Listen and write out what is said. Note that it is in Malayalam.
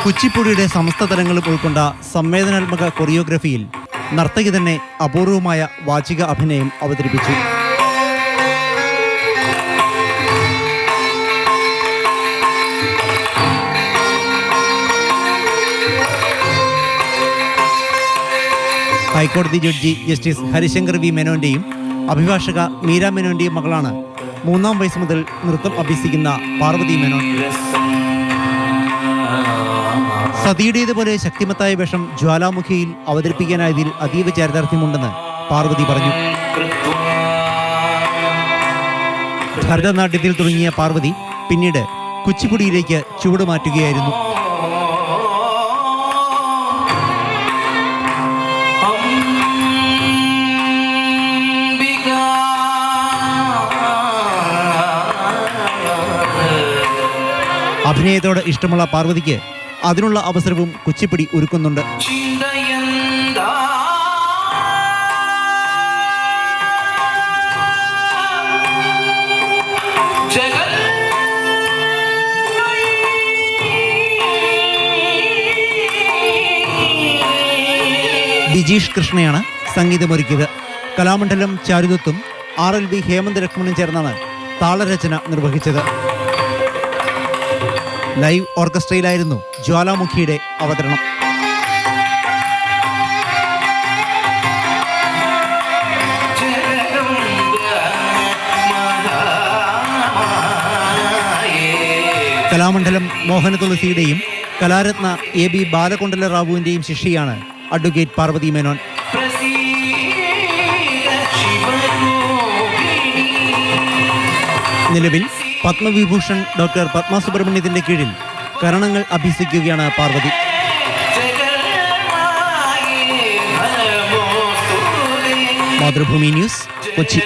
കുച്ചിപ്പുടിയുടെ സമസ്ത തലങ്ങളും ഉൾക്കൊണ്ട സംവേദനാത്മക കൊറിയോഗ്രഫിയിൽ നർത്തകി തന്നെ അപൂർവമായ വാചിക അഭിനയം അവതരിപ്പിച്ചു. ഹൈക്കോടതി ജഡ്ജി ജസ്റ്റിസ് ഹരിശങ്കർ വി മേനോന്റെയും അഭിഭാഷക മീര മേനോന്റെയും മകളാണ് 3-ാം വയസ്സ് മുതൽ നൃത്തം അഭ്യസിക്കുന്ന പാർവതി മേനോൻ. സതിയുടേതുപോലെ ശക്തിമത്തായ വേഷം ജ്വാലാമുഖിയിൽ അവതരിപ്പിക്കാനായതിൽ അതീവ ചാരിതാർത്ഥ്യമുണ്ടെന്ന് പാർവതി പറഞ്ഞു. ഭരതനാട്യത്തിൽ തുടങ്ങിയ പാർവതി പിന്നീട് കുച്ചിപ്പുടിയിലേക്ക് ചുവടുമാറ്റുകയായിരുന്നു. അഭിനയത്തോട് ഇഷ്ടമുള്ള പാർവതിക്ക് അതിനുള്ള അവസരവും കുച്ചിപ്പുടി ഒരുക്കുന്നുണ്ട്. ബിജീഷ് കൃഷ്ണയാണ് സംഗീതമൊരുക്കിയത്. കലാമണ്ഡലം ചാരുദത്തും RLV ഹേമന്ത് ലക്ഷ്മണും ചേർന്നാണ് താളരചന നിർവഹിച്ചത്. ലൈവ് ഓർക്കസ്ട്രയിലായിരുന്നു ജ്വാലാമുഖിയുടെ അവതരണം. കലാമണ്ഡലം മോഹന തുളസിയുടെയും കലാരത്ന AB ബാലകൊണ്ടല റാവുവിന്റെയും ശിഷ്യയാണ് അഡ്വക്കേറ്റ് പാർവതി മേനോൻ. നിലവിൽ പത്മവിഭൂഷൺ ഡോക്ടർ പത്മ സുബ്രഹ്മണ്യത്തിന്റെ കീഴിൽ കരണങ്ങൾ അഭ്യസിക്കുകയാണ് പാർവതി. മാതൃഭൂമി ന്യൂസ്, കൊച്ചി.